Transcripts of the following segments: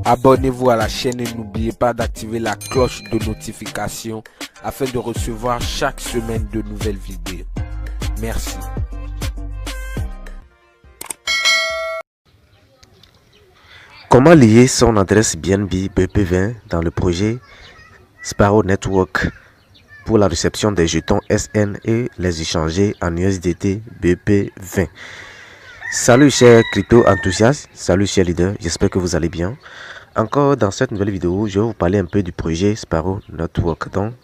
Abonnez-vous à la chaîne et n'oubliez pas d'activer la cloche de notification afin de recevoir chaque semaine de nouvelles vidéos. Merci. Comment lier son adresse BNB BP20 dans le projet Sparrow Network pour la réception des jetons SN et les échanger en USDT BP20? Salut chers crypto enthousiastes, salut chers leaders, j'espère que vous allez bien. Encore dans cette nouvelle vidéo, je vais vous parler un peu du projet Sparrow Network. Donc,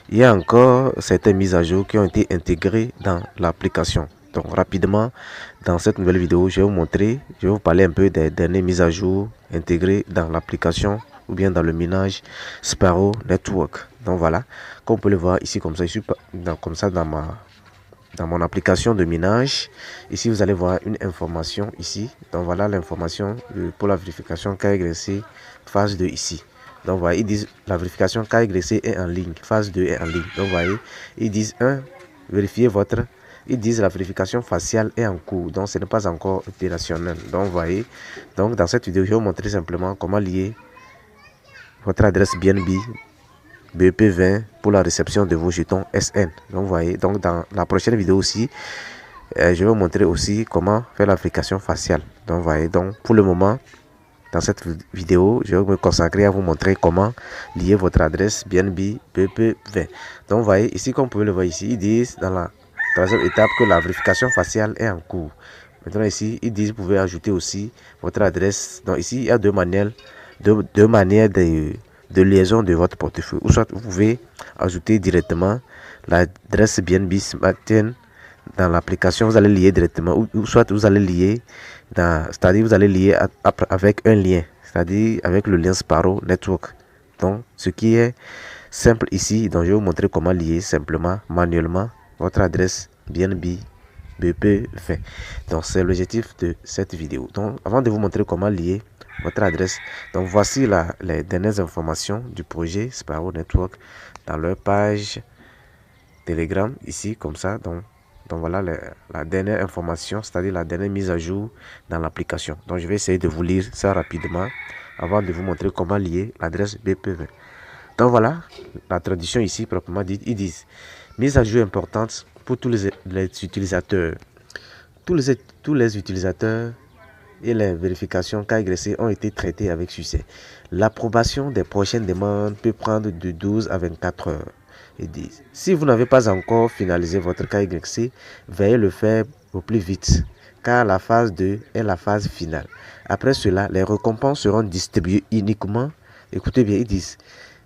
il y a encore certaines mises à jour qui ont été intégrées dans l'application. Donc rapidement, dans cette nouvelle vidéo, je vais vous parler un peu des dernières mises à jour intégrées dans l'application ou bien dans le minage Sparrow Network. Donc voilà, comme vous pouvez le voir ici, comme ça, dans mon application de minage. Ici, vous allez voir une information ici. Donc voilà l'information pour la vérification KYC phase 2 ici. Donc voyez, ils disent la vérification KYC est en ligne, phase 2 est en ligne. Donc voyez, ils disent vérifiez votre. Ils disent la vérification faciale est en cours, donc ce n'est pas encore opérationnel. Donc voyez, donc dans cette vidéo, je vais vous montrer simplement comment lier votre adresse BNB BP20 pour la réception de vos jetons SN. Donc voyez, donc dans la prochaine vidéo aussi, je vais vous montrer aussi comment faire la vérification faciale. Donc voyez, donc pour le moment, dans cette vidéo, je vais me consacrer à vous montrer comment lier votre adresse BNB BP20. Donc vous voyez ici, comme vous pouvez le voir ici, ils disent dans la troisième étape que la vérification faciale est en cours. Maintenant ici, ils disent vous pouvez ajouter aussi votre adresse. Donc ici, il y a deux manières de liaison de votre portefeuille. Ou soit vous pouvez ajouter directement l'adresse BNB Smart Chain dans l'application, vous allez lier directement, ou soit vous allez lier c'est-à-dire vous allez lier avec un lien, c'est-à-dire avec le lien Sparrow Network. Donc ce qui est simple ici, donc je vais vous montrer comment lier simplement manuellement votre adresse BNB BP20. Donc c'est l'objectif de cette vidéo. Donc avant de vous montrer comment lier votre adresse, donc voici les dernières informations du projet Sparrow Network dans leur page Telegram ici, comme ça. Donc voilà la dernière information, c'est-à-dire la dernière mise à jour dans l'application. Donc je vais essayer de vous lire ça rapidement avant de vous montrer comment lier l'adresse BP20. Donc voilà la traduction ici proprement dite. Ils disent mise à jour importante pour tous les utilisateurs. Tous les utilisateurs et les vérifications KYC ont été traitées avec succès. L'approbation des prochaines demandes peut prendre de 12 à 24 heures. Ils disent, si vous n'avez pas encore finalisé votre KYC, veuillez le faire au plus vite, car la phase 2 est la phase finale. Après cela, les récompenses seront distribuées uniquement, écoutez bien, ils disent,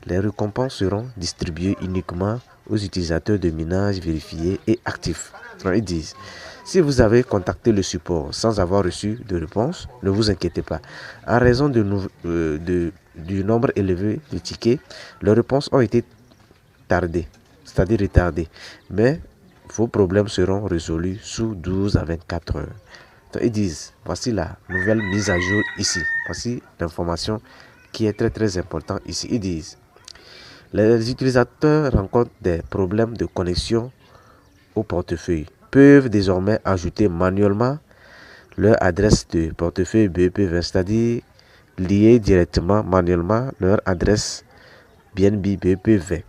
les récompenses seront distribuées uniquement aux utilisateurs de minage vérifiés et actifs. Donc, ils disent, si vous avez contacté le support sans avoir reçu de réponse, ne vous inquiétez pas. En raison du nombre élevé de tickets, les réponses ont été tardées, c'est-à-dire retardées. Mais vos problèmes seront résolus sous 12 à 24 heures. Donc, ils disent, voici la nouvelle mise à jour ici. Voici l'information qui est très importante ici. Ils disent, les utilisateurs rencontrent des problèmes de connexion au portefeuille, peuvent désormais ajouter manuellement leur adresse de portefeuille BP20, c'est-à-dire lier directement manuellement leur adresse BNB BP20.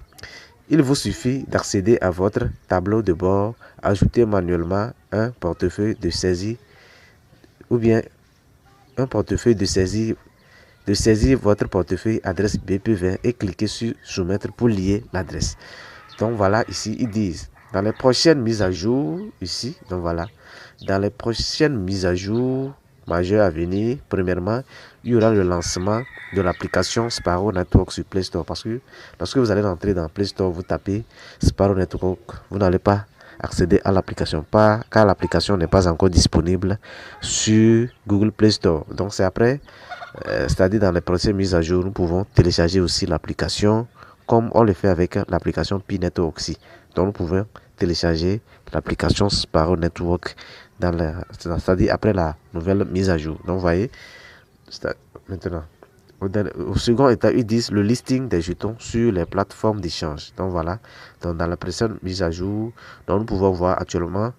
Il vous suffit d'accéder à votre tableau de bord, ajouter manuellement un portefeuille de saisie ou bien un portefeuille de saisir votre portefeuille adresse BP20 et cliquer sur soumettre pour lier l'adresse. Donc voilà, ici ils disent dans les prochaines mises à jour ici, donc voilà, dans les prochaines mises à jour majeures à venir, premièrement, il y aura le lancement de l'application Sparrow Network sur Play Store, parce que lorsque vous allez rentrer dans Play Store, vous tapez Sparrow Network, vous n'allez pas accéder à l'application, car l'application n'est pas encore disponible sur Google Play Store. Donc c'est après, c'est-à-dire dans les prochaines mises à jour, nous pouvons télécharger aussi l'application comme on le fait avec l'application P-Network aussi. Donc nous pouvons télécharger l'application Sparrow Network c'est-à-dire après la nouvelle mise à jour. Donc vous voyez, maintenant au second état, ils disent le listing des jetons sur les plateformes d'échange. Donc voilà, donc dans la prochaine mise à jour, donc nous pouvons voir actuellement,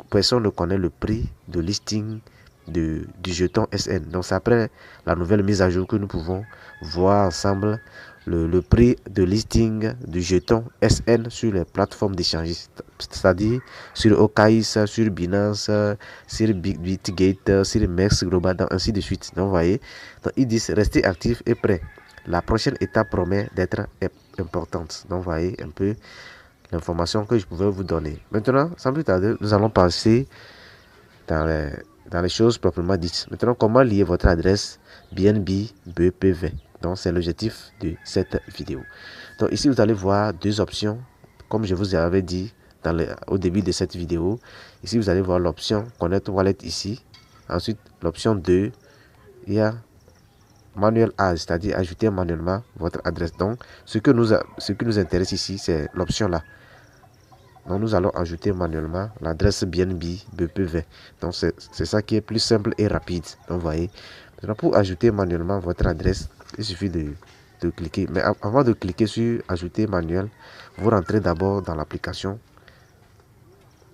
personne ne connaît le prix de listing du jeton SN. Donc c'est après la nouvelle mise à jour que nous pouvons voir ensemble le prix de listing du jeton SN sur les plateformes d'échange, c'est-à-dire sur OKX, sur Binance, sur Bitgate, sur Mex Global, ainsi de suite. Donc vous voyez, donc ils disent restez actifs et prêts. La prochaine étape promet d'être importante. Donc vous voyez un peu l'information que je pouvais vous donner. Maintenant, sans plus tarder, nous allons passer dans les choses proprement dites. Maintenant, comment lier votre adresse BNB BPV? Donc, c'est l'objectif de cette vidéo. Donc, ici, vous allez voir deux options, comme je vous avais dit au début de cette vidéo. Ici, vous allez voir l'option Connect Wallet ici. Ensuite, l'option 2, il y a Manual Add, c'est-à-dire ajouter manuellement votre adresse. Donc, ce qui nous intéresse ici, c'est l'option là. Donc, nous allons ajouter manuellement l'adresse BNB BPV. Donc, c'est ça qui est plus simple et rapide. Donc, vous voyez. Maintenant, pour ajouter manuellement votre adresse, il suffit de cliquer. Mais avant de cliquer sur ajouter manuel, vous rentrez d'abord dans l'application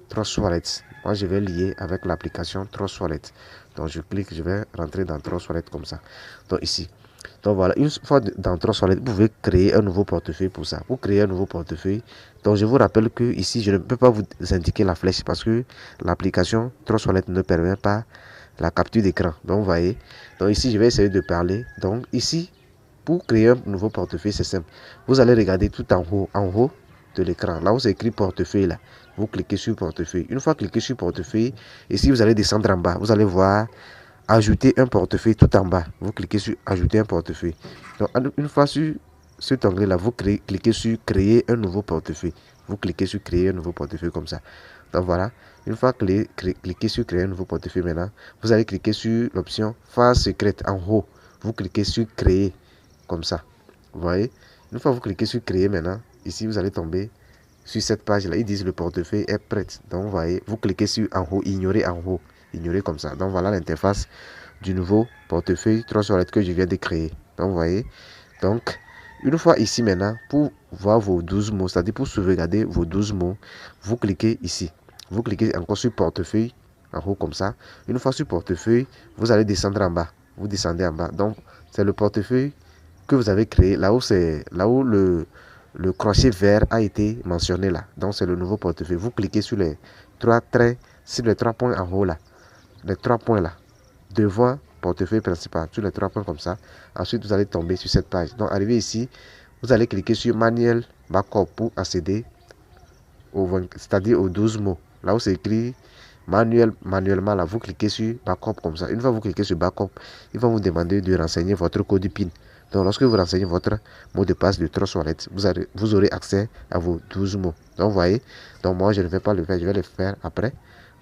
Trust Wallet. Moi, je vais lier avec l'application Trust Wallet. Donc, je clique, je vais rentrer dans Trust Wallet comme ça. Donc, ici. Donc voilà, une fois dans Trust Wallet, vous pouvez créer un nouveau portefeuille pour ça. Pour créer un nouveau portefeuille, donc je vous rappelle que ici, je ne peux pas vous indiquer la flèche parce que l'application Trust Wallet ne permet pas la capture d'écran. Donc vous voyez, donc ici, je vais essayer de parler. Donc ici, pour créer un nouveau portefeuille, c'est simple. Vous allez regarder tout en haut de l'écran. Là où c'est écrit portefeuille, là, vous cliquez sur portefeuille. Une fois cliqué sur portefeuille, ici, vous allez descendre en bas. Vous allez voir ajouter un portefeuille tout en bas. Vous cliquez sur ajouter un portefeuille. Donc, une fois sur cet onglet là, vous cliquez sur créer un nouveau portefeuille. Vous cliquez sur créer un nouveau portefeuille comme ça. Donc voilà, une fois cliquez sur créer un nouveau portefeuille maintenant, vous allez cliquer sur l'option phase secrète en haut. Vous cliquez sur créer comme ça. Vous voyez, une fois vous cliquez sur créer maintenant, ici vous allez tomber sur cette page là. Ils disent le portefeuille est prêt. Donc vous voyez, vous cliquez sur en haut, ignorer en haut. Ignorer comme ça. Donc voilà l'interface du nouveau portefeuille Trust Wallet que je viens de créer. Donc vous voyez. Donc une fois ici maintenant, pour voir vos 12 mots, c'est-à-dire pour sauvegarder vos 12 mots, vous cliquez ici. Vous cliquez encore sur portefeuille en haut comme ça. Une fois sur portefeuille, vous allez descendre en bas. Vous descendez en bas. Donc c'est le portefeuille que vous avez créé. Là où le crochet vert a été mentionné là. Donc c'est le nouveau portefeuille. Vous cliquez sur les trois traits, sur les 3 points en haut là. Les 3 points là, devant portefeuille principal, sur les 3 points comme ça. Ensuite, vous allez tomber sur cette page. Donc, arrivé ici, vous allez cliquer sur Manuel Backup pour accéder c'est-à-dire aux 12 mots. Là où c'est écrit manuellement, là, vous cliquez sur Backup comme ça. Une fois que vous cliquez sur Backup, il va vous demander de renseigner votre code PIN. Donc, lorsque vous renseignez votre mot de passe de Trust Wallet, vous aurez accès à vos 12 mots. Donc, vous voyez, donc moi, je ne vais pas le faire, je vais le faire après.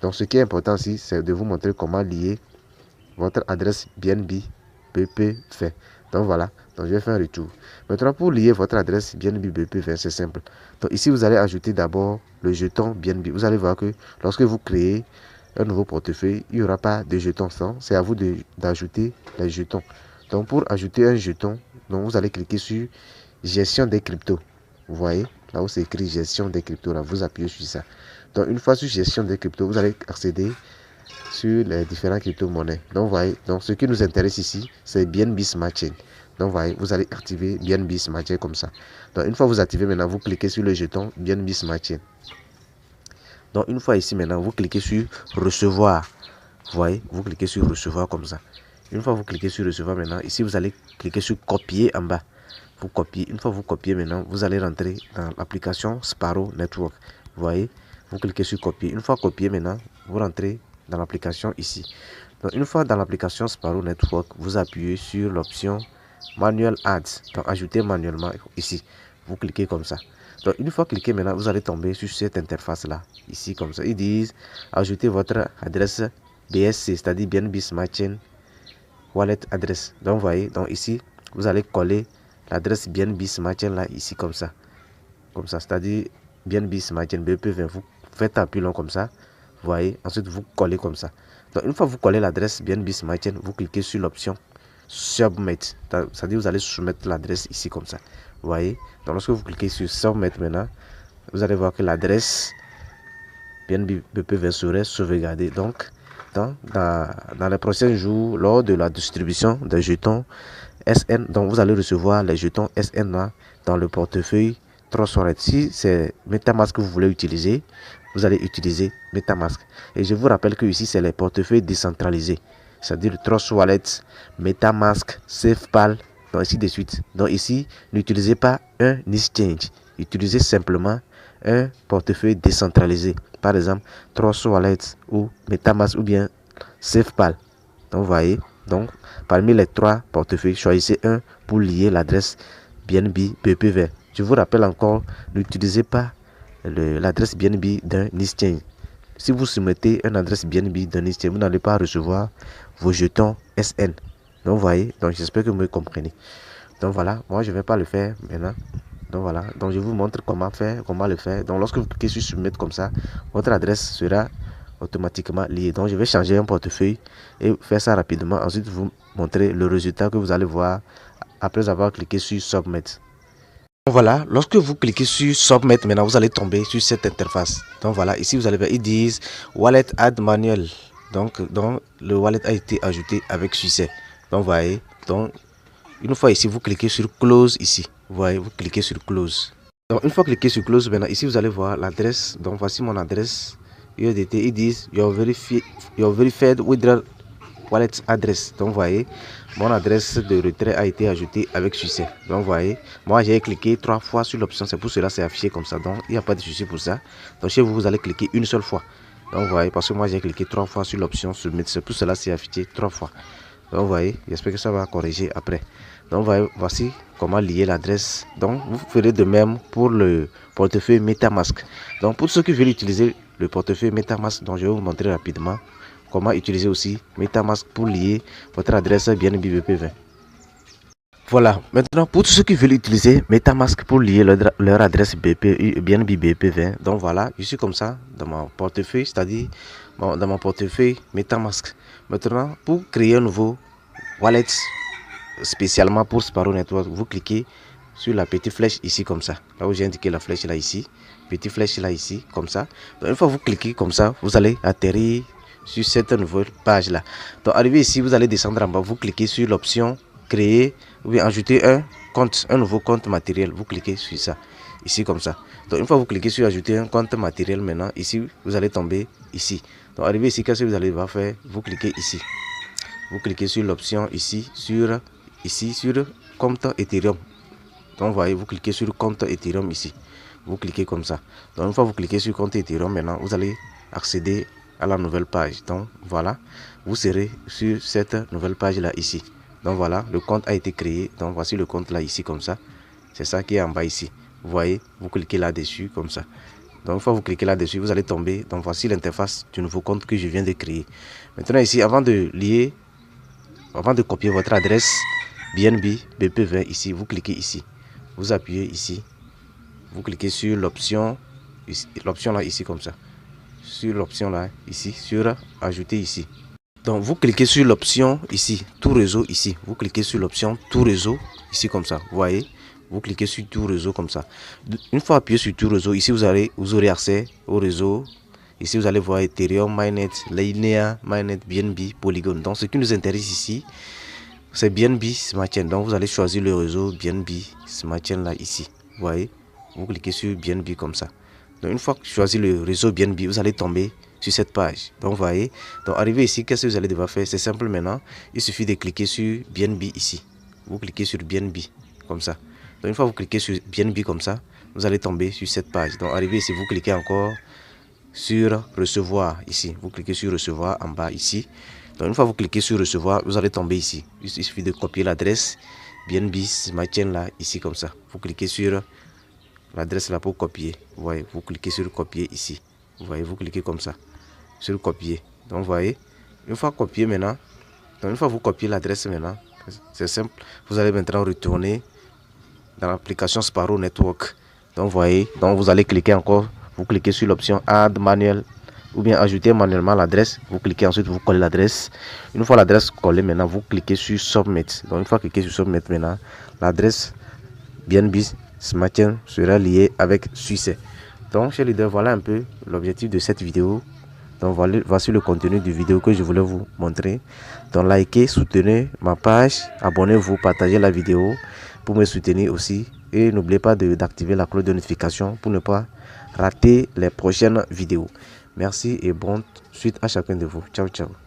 Donc, ce qui est important ici, c'est de vous montrer comment lier votre adresse BNB BPV. Donc, voilà. Donc, je vais faire un retour. Maintenant, pour lier votre adresse BNB BPV, c'est simple. Donc, ici, vous allez ajouter d'abord le jeton BNB. Vous allez voir que lorsque vous créez un nouveau portefeuille, il n'y aura pas de jetons sans. C'est à vous d'ajouter les jetons. Donc, pour ajouter un jeton, donc, vous allez cliquer sur gestion des cryptos. Vous voyez, là où c'est écrit gestion des cryptos, là, vous appuyez sur ça. Donc, une fois sur gestion des cryptos, vous allez accéder sur les différentes crypto-monnaies. Donc, vous voyez, donc ce qui nous intéresse ici, c'est BNB Smart Chain. Donc, vous voyez, vous allez activer BNB Smart Chain comme ça. Donc, une fois vous activez maintenant, vous cliquez sur le jeton BNB Smart Chain. Donc, une fois ici maintenant, vous cliquez sur recevoir. Vous voyez, vous cliquez sur recevoir comme ça. Une fois vous cliquez sur recevoir maintenant, ici vous allez cliquer sur copier en bas. Vous copiez. Une fois vous copiez maintenant, vous allez rentrer dans l'application Sparrow Network. Vous voyez, vous cliquez sur copier. Une fois copié maintenant, vous rentrez dans l'application ici. Donc une fois dans l'application Sparrow Network, vous appuyez sur l'option Manual Ads. Donc ajouter manuellement ici. Vous cliquez comme ça. Donc une fois cliqué maintenant, vous allez tomber sur cette interface là. Ici comme ça. Ils disent ajouter votre adresse BSC, c'est-à-dire BNB Smart Chain Wallet Address. Donc vous voyez, donc ici, vous allez coller l'adresse BNB Smart Chain là, ici comme ça. Comme ça, c'est-à-dire BNB Smart Chain BPV. Vous faites un pilon comme ça. Vous voyez, ensuite vous collez comme ça. Donc une fois que vous collez l'adresse BNB Smart Chain, vous cliquez sur l'option Submit. C'est-à-dire vous allez soumettre l'adresse ici comme ça. Vous voyez, donc lorsque vous cliquez sur Submit maintenant, vous allez voir que l'adresse BNB BPV serait sauvegardée. Donc dans les prochains jours, lors de la distribution des jetons SN, donc vous allez recevoir les jetons SN là, dans le portefeuille Trust Wallet. Si c'est MetaMask que vous voulez utiliser, vous allez utiliser MetaMask. Et je vous rappelle que ici, c'est les portefeuilles décentralisés, c'est-à-dire Trust Wallet, MetaMask, SafePal, donc ainsi de suite. Donc ici, n'utilisez pas un exchange, utilisez simplement un portefeuille décentralisé, par exemple Trust Wallet ou MetaMask ou bien SafePal. Donc vous voyez, donc parmi les trois portefeuilles, choisissez un pour lier l'adresse BNB BPV. Je vous rappelle encore, n'utilisez pas l'adresse BNB d'un exchange. Si vous soumettez une adresse BNB d'un exchange, vous n'allez pas recevoir vos jetons SN. Donc vous voyez, donc j'espère que vous me comprenez. Donc voilà, moi je ne vais pas le faire maintenant. Donc voilà, donc je vous montre comment faire, comment le faire. Donc lorsque vous cliquez sur soumettre comme ça, votre adresse sera automatiquement liée. Donc je vais changer un portefeuille et faire ça rapidement. Ensuite vous montrer le résultat que vous allez voir après avoir cliqué sur submit. Donc voilà, lorsque vous cliquez sur submit, maintenant vous allez tomber sur cette interface. Donc voilà, ici vous allez voir, ils disent wallet add manuel. Donc le wallet a été ajouté avec succès. Donc vous voyez, donc une fois ici vous cliquez sur close ici. Vous voyez, vous cliquez sur close. Donc une fois cliqué sur close, maintenant ici vous allez voir l'adresse. Donc voici mon adresse USDT. Ils disent your verified withdrawal wallet address. Donc vous voyez, mon adresse de retrait a été ajoutée avec succès. Donc vous voyez, moi j'ai cliqué 3 fois sur l'option, c'est pour cela c'est affiché comme ça. Donc il n'y a pas de souci pour ça. Donc chez vous, vous allez cliquer une seule fois. Donc vous voyez, parce que moi j'ai cliqué 3 fois sur l'option submit, c'est pour cela c'est affiché 3 fois. Donc vous voyez, j'espère que ça va corriger après. Donc voici comment lier l'adresse. Donc vous ferez de même pour le portefeuille MetaMask. Donc pour ceux qui veulent utiliser le portefeuille MetaMask, donc je vais vous montrer rapidement comment utiliser aussi MetaMask pour lier votre adresse BNB BP20. Voilà, maintenant pour tous ceux qui veulent utiliser MetaMask pour lier leur adresse BNB BP20, donc voilà, je suis comme ça dans mon portefeuille, c'est-à-dire dans mon portefeuille MetaMask. Maintenant, pour créer un nouveau wallet spécialement pour Sparrow Network, vous cliquez sur la petite flèche ici comme ça, là où j'ai indiqué la flèche là ici, petite flèche là ici comme ça. Donc une fois que vous cliquez comme ça, vous allez atterrir sur cette nouvelle page là. Donc arrivé ici, vous allez descendre en bas, vous cliquez sur l'option créer ou bien ajouter un compte, un nouveau compte matériel. Vous cliquez sur ça ici comme ça. Donc une fois que vous cliquez sur ajouter un compte matériel, maintenant ici vous allez tomber ici. Donc arrivé ici, qu'est-ce que vous allez faire? Vous cliquez ici, vous cliquez sur l'option ici sur compte Ethereum. Donc vous voyez, vous cliquez sur compte Ethereum ici, vous cliquez comme ça. Donc une fois que vous cliquez sur compte Ethereum, maintenant vous allez accéder à la nouvelle page. Donc voilà, vous serez sur cette nouvelle page là ici. Donc voilà, le compte a été créé. Donc voici le compte là ici comme ça. C'est ça qui est en bas ici. Vous voyez, vous cliquez là dessus comme ça. Donc une fois que vous cliquez là dessus, vous allez tomber. Donc voici l'interface du nouveau compte que je viens de créer. Maintenant ici, avant de copier votre adresse BNB BP20 ici, vous cliquez ici, vous appuyez ici, vous cliquez sur l'option là ici comme ça, sur l'option là ici, sur ajouter ici. Donc vous cliquez sur l'option ici, tout réseau ici, vous cliquez sur l'option tout réseau ici comme ça, vous voyez, vous cliquez sur tout réseau comme ça. Une fois appuyé sur tout réseau, ici vous aurez accès au réseau. Ici vous allez voir Ethereum, Mainnet, Linea, Mainnet, BNB, Polygon. Donc ce qui nous intéresse ici, c'est BNB Smart Chain. Donc vous allez choisir le réseau BNB Smart Chain là ici. Vous voyez, vous cliquez sur BNB comme ça. Donc une fois que vous choisissez le réseau BNB, vous allez tomber sur cette page. Donc vous voyez, donc arrivé ici, qu'est-ce que vous allez devoir faire? C'est simple maintenant. Il suffit de cliquer sur BNB ici. Vous cliquez sur BNB comme ça. Donc une fois que vous cliquez sur BNB comme ça, vous allez tomber sur cette page. Donc arrivé ici, vous cliquez encore sur recevoir ici, vous cliquez sur recevoir en bas ici. Donc une fois que vous cliquez sur recevoir, vous allez tomber ici. Il suffit de copier l'adresse BNB Smart Chain là ici comme ça. Vous cliquez sur l'adresse là pour copier. Vous voyez, vous cliquez sur copier ici. Vous voyez, vous cliquez comme ça sur copier. Donc vous voyez, une fois copié maintenant, donc une fois que vous copiez l'adresse maintenant, c'est simple. Vous allez maintenant retourner dans l'application Sparrow Network. Donc vous voyez, donc vous allez cliquer encore. Vous cliquez sur l'option add manuel ou bien ajouter manuellement l'adresse. Vous cliquez ensuite, vous collez l'adresse. Une fois l'adresse collée, maintenant vous cliquez sur submit. Donc une fois cliqué sur submit, maintenant l'adresse BNB Smart Chain sera liée avec succès. Donc chers leaders, voilà un peu l'objectif de cette vidéo. Donc voici le contenu du vidéo que je voulais vous montrer. Donc likez, soutenez ma page, abonnez-vous, partagez la vidéo pour me soutenir aussi. Et n'oubliez pas d'activer la cloche de notification pour ne pas rater les prochaines vidéos. Merci et bonne suite à chacun de vous. Ciao, ciao.